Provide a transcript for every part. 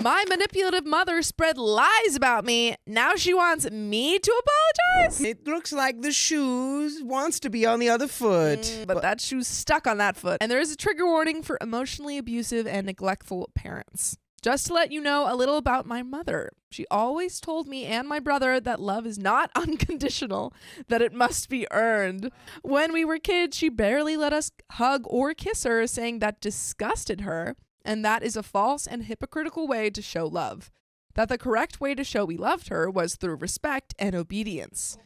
My manipulative mother spread lies about me. Now she wants me to apologize? It looks like the shoes wants to be on the other foot. But that shoe's stuck on that foot. And there is a trigger warning for emotionally abusive and neglectful parents. Just to let you know a little about my mother. She always told me and my brother that love is not unconditional, that it must be earned. When we were kids, she barely let us hug or kiss her, saying that disgusted her, and that is a false and hypocritical way to show love. That the correct way to show we loved her was through respect and obedience.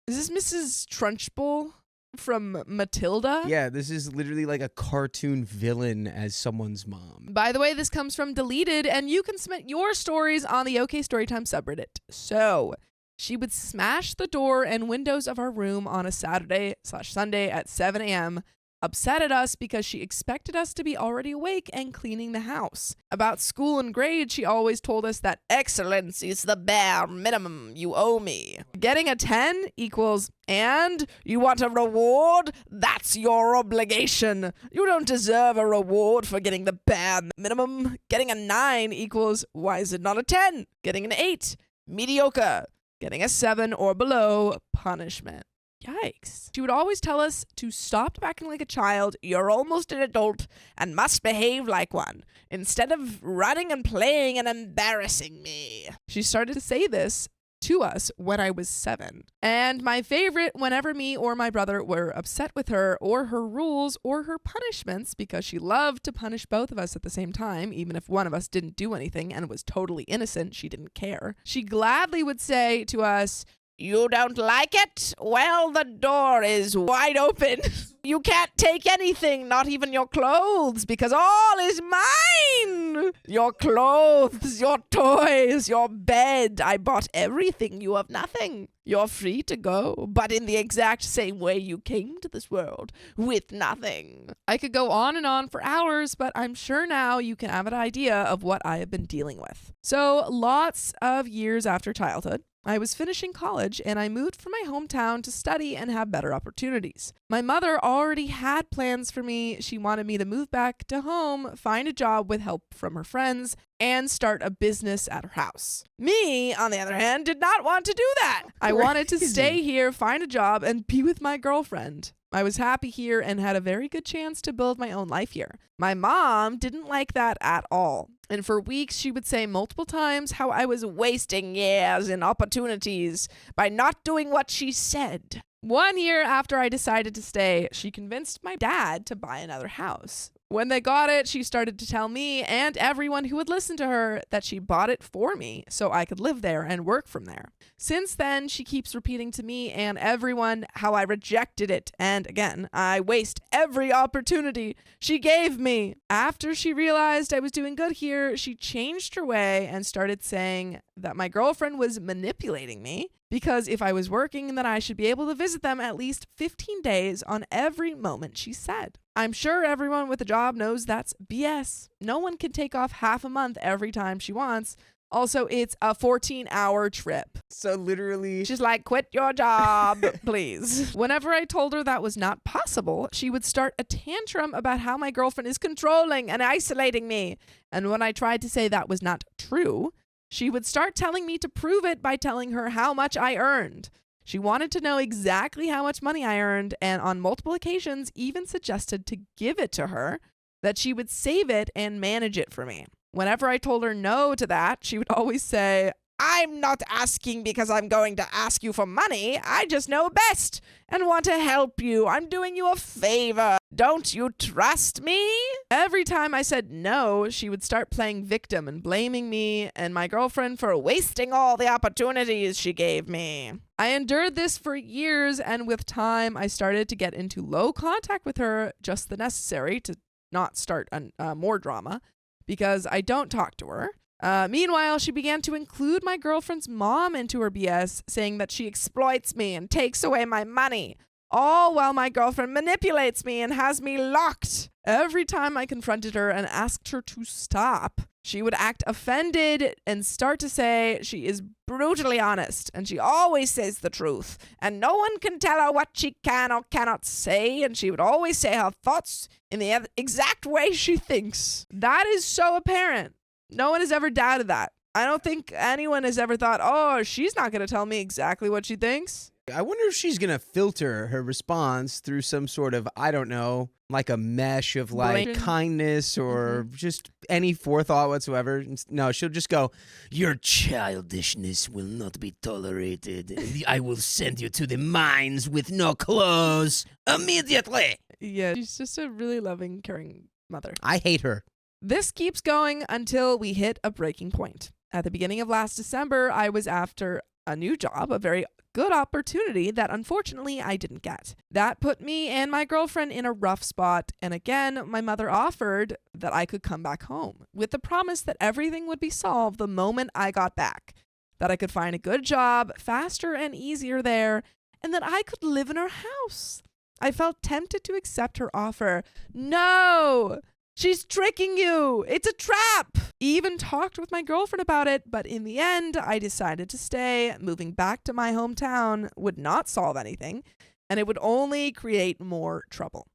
Is this Mrs. Trunchbull from Matilda? Yeah, this is literally like a cartoon villain as someone's mom. By the way, this comes from Deleted, and you can submit your stories on the OK Storytime subreddit. So, she would smash the door and windows of our room on a Saturday/Sunday at 7 a.m., upset at us because she expected us to be already awake and cleaning the house. About school and grades, she always told us that excellence is the bare minimum you owe me. Getting a 10 equals, and you want a reward? That's your obligation. You don't deserve a reward for getting the bare minimum. Getting a 9 equals, why is it not a 10? Getting an 8, mediocre. Getting a 7 or below, punishment. Yikes. She would always tell us to stop acting like a child, you're almost an adult, and must behave like one, instead of running and playing and embarrassing me. She started to say this to us when I was 7. And my favorite, whenever me or my brother were upset with her or her rules or her punishments, because she loved to punish both of us at the same time, even if one of us didn't do anything and was totally innocent, she didn't care. She gladly would say to us, you don't like it? Well, the door is wide open. You can't take anything, not even your clothes, because all is mine. Your clothes, your toys, your bed. I bought everything. You have nothing. You're free to go, but in the exact same way you came to this world, with nothing. I could go on and on for hours, but I'm sure now you can have an idea of what I have been dealing with. So, lots of years after childhood, I was finishing college and I moved from my hometown to study and have better opportunities. My mother already had plans for me. She wanted me to move back to home, find a job with help from her friends, and start a business at her house. Me, on the other hand, did not want to do that. I wanted to stay here, find a job, and be with my girlfriend. I was happy here and had a very good chance to build my own life here. My mom didn't like that at all. And for weeks, she would say multiple times how I was wasting years and opportunities by not doing what she said. 1 year after I decided to stay, she convinced my dad to buy another house. When they got it, she started to tell me and everyone who would listen to her that she bought it for me so I could live there and work from there. Since then, she keeps repeating to me and everyone how I rejected it, and again, I waste every opportunity she gave me. After she realized I was doing good here, she changed her way and started saying that my girlfriend was manipulating me because if I was working, then I should be able to visit them at least 15 days on every moment, she said. I'm sure everyone with a job knows that's BS. No one can take off half a month every time she wants. Also, it's a 14-hour trip. So literally, she's like, quit your job, please. Whenever I told her that was not possible, she would start a tantrum about how my girlfriend is controlling and isolating me. And when I tried to say that was not true, she would start telling me to prove it by telling her how much I earned. She wanted to know exactly how much money I earned, and on multiple occasions even suggested to give it to her, that she would save it and manage it for me. Whenever I told her no to that, she would always say, I'm not asking because I'm going to ask you for money. I just know best and want to help you. I'm doing you a favor. Don't you trust me? Every time I said no, she would start playing victim and blaming me and my girlfriend for wasting all the opportunities she gave me. I endured this for years, and with time, I started to get into low contact with her, just the necessary to not start more drama, because I don't talk to her. Meanwhile, she began to include my girlfriend's mom into her BS, saying that she exploits me and takes away my money, all while my girlfriend manipulates me and has me locked. Every time I confronted her and asked her to stop, she would act offended and start to say she is brutally honest and she always says the truth and no one can tell her what she can or cannot say, and she would always say her thoughts in the exact way she thinks. That is so apparent No one has ever doubted that. I don't think anyone has ever thought, oh, she's not going to tell me exactly what she thinks. I wonder if she's going to filter her response through some sort of, I don't know, like a mesh of like Blame. kindness or just any forethought whatsoever. No, she'll just go, your childishness will not be tolerated. I will send you to the mines with no clothes immediately. Yeah, she's just a really loving, caring mother. I hate her. This keeps going until we hit a breaking point. At the beginning of last December, I was after a new job, a very good opportunity that unfortunately I didn't get. That put me and my girlfriend in a rough spot, and again, my mother offered that I could come back home with the promise that everything would be solved the moment I got back, that I could find a good job faster and easier there, and that I could live in her house. I felt tempted to accept her offer. No! She's tricking you. It's a trap. Even talked with my girlfriend about it, but in the end, I decided to stay. Moving back to my hometown would not solve anything, and it would only create more trouble.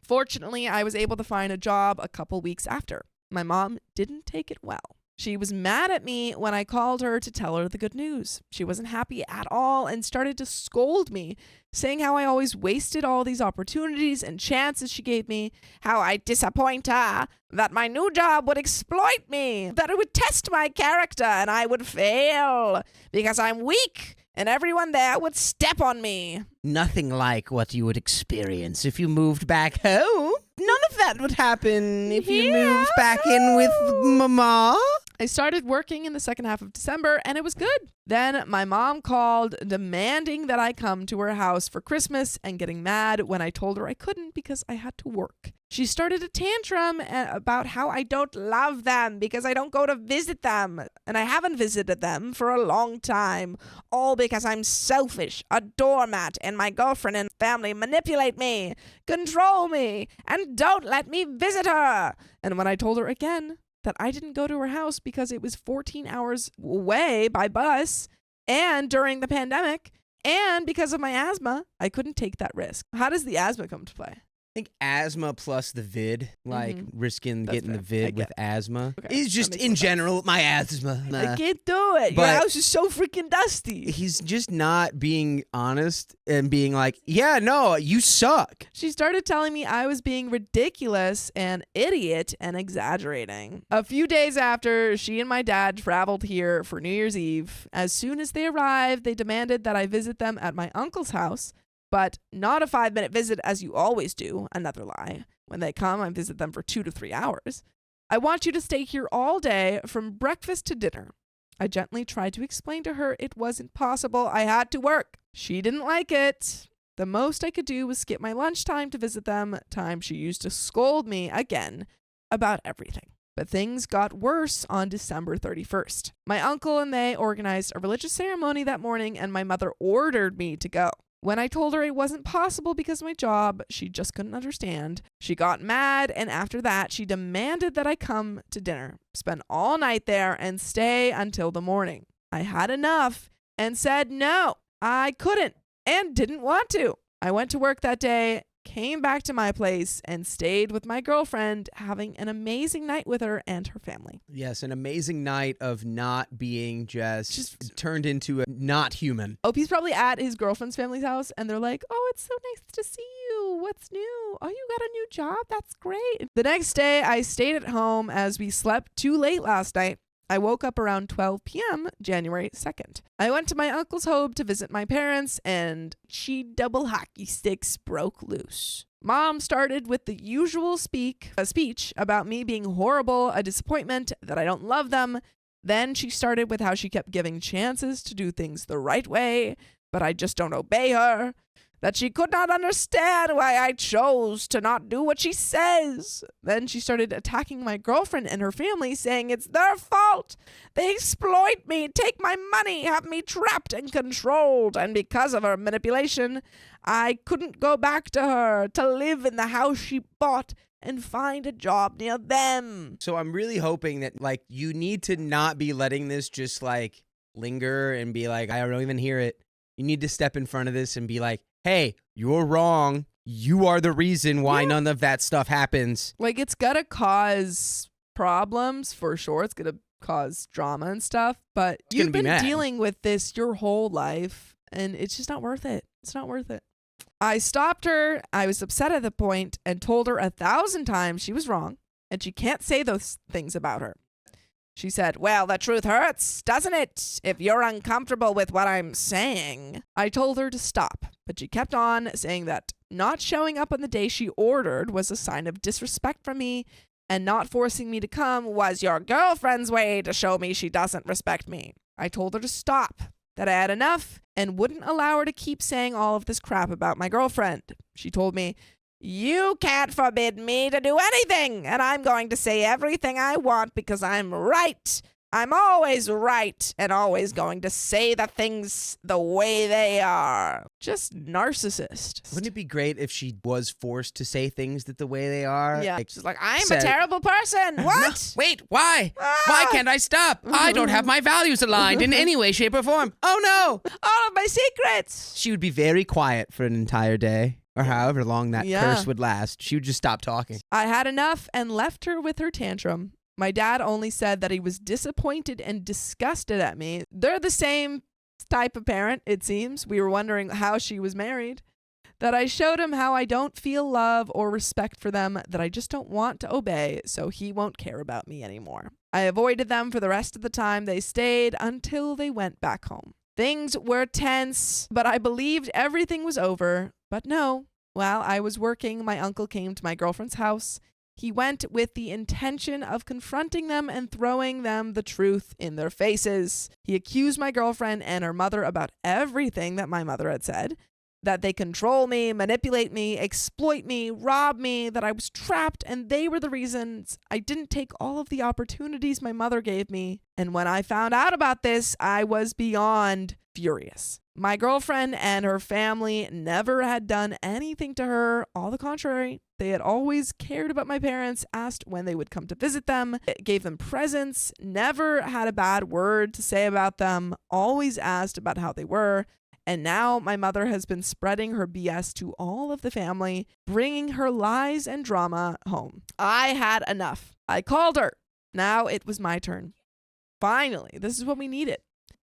Fortunately, I was able to find a job a couple weeks after. My mom didn't take it well. She was mad at me when I called her to tell her the good news. She wasn't happy at all and started to scold me, saying how I always wasted all these opportunities and chances she gave me, how I disappoint her, that my new job would exploit me, that it would test my character and I would fail because I'm weak and everyone there would step on me. Nothing like what you would experience if you moved back home. None of that would happen if you moved back in with Mama. I started working in the second half of December and it was good. Then my mom called demanding that I come to her house for Christmas and getting mad when I told her I couldn't because I had to work. She started a tantrum about how I don't love them because I don't go to visit them. And I haven't visited them for a long time. All because I'm selfish, a doormat, and my girlfriend and family manipulate me, control me, and don't let me visit her. And when I told her again that I didn't go to her house because it was 14 hours away by bus, and during the pandemic, and because of my asthma, I couldn't take that risk. How does the asthma come to play? I think asthma plus the vid, like risking That's getting fair. the vid with it. asthma, Okay, is that just makes in more sense. general my asthma. I can't do it. Your But- house is so freaking dusty. He's just not being honest and being like, yeah, no, you suck. She started telling me I was being ridiculous and idiot and exaggerating. A few days after, she and my dad traveled here for New Year's Eve. As soon as they arrived, they demanded that I visit them at my uncle's house, but not a 5-minute visit as you always do. Another lie. When they come, I visit them for 2 to 3 hours. I want you to stay here all day from breakfast to dinner. I gently tried to explain to her it wasn't possible. I had to work. She didn't like it. The most I could do was skip my lunchtime to visit them, time she used to scold me again about everything. But things got worse on December 31st. My uncle and they organized a religious ceremony that morning, and my mother ordered me to go. When I told her it wasn't possible because of my job, she just couldn't understand. She got mad, and after that, she demanded that I come to dinner, spend all night there, and stay until the morning. I had enough and said no, I couldn't and didn't want to. I went to work that day, came back to my place, and stayed with my girlfriend, having an amazing night with her and her family. Yes, an amazing night of not being just turned into a not human. He's probably at his girlfriend's family's house, and they're like, oh, it's so nice to see you. What's new? Oh, you got a new job? That's great. The next day, I stayed at home as we slept too late last night. I woke up around 12 p.m. January 2nd. I went to my uncle's home to visit my parents, and double hockey sticks broke loose. Mom started with the usual speech about me being horrible, a disappointment, that I don't love them. Then she started with how she kept giving chances to do things the right way, but I just don't obey her. That she could not understand why I chose to not do what she says. Then she started attacking my girlfriend and her family, saying it's their fault. They exploit me, take my money, have me trapped and controlled. And because of her manipulation, I couldn't go back to her to live in the house she bought and find a job near them. So I'm really hoping that, like, you need to not be letting this just, like, linger and be like, I don't even hear it. You need to step in front of this and be like, hey, you're wrong. You are the reason why none of that stuff happens. Like, it's gotta cause problems for sure. It's going to cause drama and stuff, but It's gonna you've be been mad. dealing with this your whole life, and it's just not worth it. It's not worth it. I stopped her. I was upset at the point and told her 1,000 times she was wrong and she can't say those things about her. She said, well, the truth hurts, doesn't it? If you're uncomfortable with what I'm saying. I told her to stop, but she kept on saying that not showing up on the day she ordered was a sign of disrespect from me, and not forcing me to come was your girlfriend's way to show me she doesn't respect me. I told her to stop, that I had enough, and wouldn't allow her to keep saying all of this crap about my girlfriend. She told me, you can't forbid me to do anything, and I'm going to say everything I want because I'm right. I'm always right and always going to say the things the way they are. Just narcissist. Wouldn't it be great if she was forced to say things that the way they are? Yeah. Like, She's like, I'm said- a terrible person. What? No, wait, why? Ah! Why can't I stop? I don't have my values aligned in any way, shape, or form. Oh no! All of my secrets. She would be very quiet for an entire day, or however long that Yeah. curse would last. She would just stop talking. I had enough and left her with her tantrum. My dad only said that he was disappointed and disgusted at me. They're the same type of parent, it seems. We were wondering how she was married. That I showed him how I don't feel love or respect for them, that I just don't want to obey, so he won't care about me anymore. I avoided them for the rest of the time they stayed until they went back home. Things were tense, but I believed everything was over. But no, while I was working, my uncle came to my girlfriend's house. He went with the intention of confronting them and throwing them the truth in their faces. He accused my girlfriend and her mother about everything that my mother had said, that they control me, manipulate me, exploit me, rob me, that I was trapped, and they were the reasons I didn't take all of the opportunities my mother gave me. And when I found out about this, I was beyond furious. My girlfriend and her family never had done anything to her. All the contrary, they had always cared about my parents, asked when they would come to visit them, gave them presents, never had a bad word to say about them, always asked about how they were. And now my mother has been spreading her BS to all of the family, bringing her lies and drama home. I had enough. I called her. Now it was my turn. Finally, this is what we needed.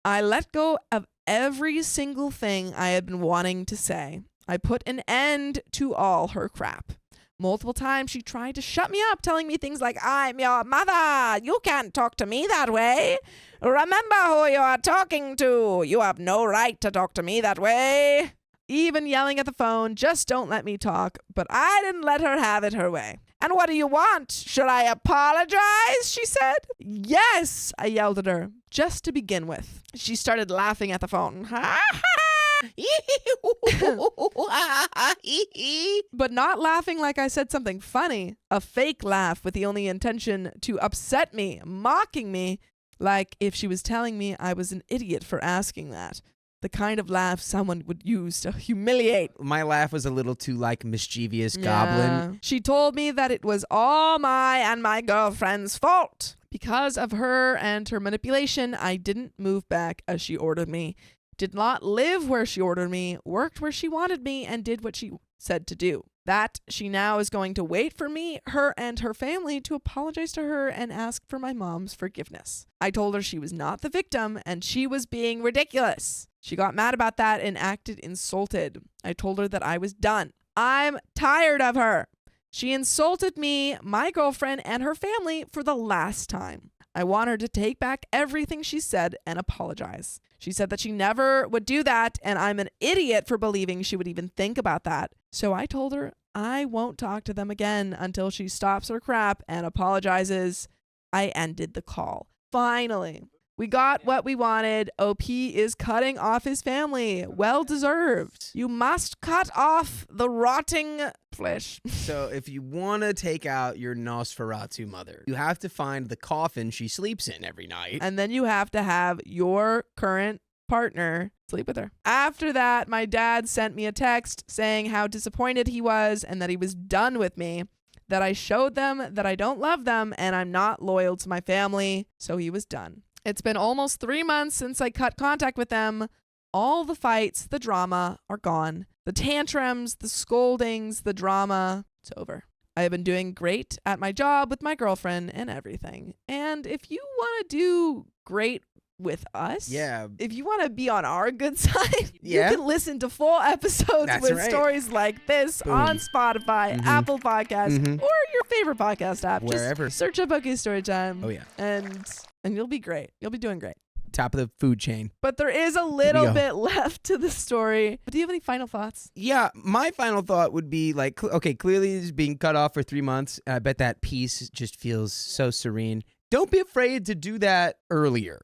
I let go of every single thing I had been wanting to say. I put an end to all her crap. Multiple times she tried to shut me up, telling me things like, I'm your mother. You can't talk to me that way. Remember who you are talking to. You have no right to talk to me that way. Even yelling at the phone, just don't let me talk. But I didn't let her have it her way. And what do you want? Should I apologize? She said. Yes, I yelled at her, just to begin with. She started laughing at the phone. But not laughing like I said something funny. A fake laugh with the only intention to upset me, mocking me, like if she was telling me I was an idiot for asking that. The kind of laugh someone would use to humiliate. My laugh was a little too like mischievous goblin. She told me that it was all my and my girlfriend's fault. Because of her and her manipulation, I didn't move back as she ordered me, did not live where she ordered me, worked where she wanted me, and did what she said to do. That she now is going to wait for me, her, and her family to apologize to her and ask for my mom's forgiveness. I told her she was not the victim and she was being ridiculous. She got mad about that and acted insulted. I told her that I was done. I'm tired of her. She insulted me, my girlfriend, and her family for the last time. I want her to take back everything she said and apologize. She said that she never would do that, and I'm an idiot for believing she would even think about that. So I told her I won't talk to them again until she stops her crap and apologizes. I ended the call. Finally, we got what we wanted. OP is cutting off his family. Well deserved. You must cut off the rotting flesh. So if you want to take out your Nosferatu mother, you have to find the coffin she sleeps in every night. And then you have to have your current partner sleep with her. After that, my dad sent me a text saying how disappointed he was and that he was done with me, that I showed them that I don't love them and I'm not loyal to my family, so he was done. It's been almost 3 months since I cut contact with them. All the fights, the drama are gone. The tantrums, the scoldings, the drama, it's over. I have been doing great at my job with my girlfriend and everything. And if you want to do great with us, if you want to be on our good side, you can listen to full episodes with stories like this on Spotify, Apple Podcasts, or your favorite podcast app. Wherever. Just search up OK Storytime. Oh, yeah. And you'll be great. You'll be doing great. Top of the food chain. But there is a little bit left to the story. But do you have any final thoughts? Yeah, my final thought would be like, okay, clearly he's being cut off for 3 months. I bet that peace just feels so serene. Don't be afraid to do that earlier.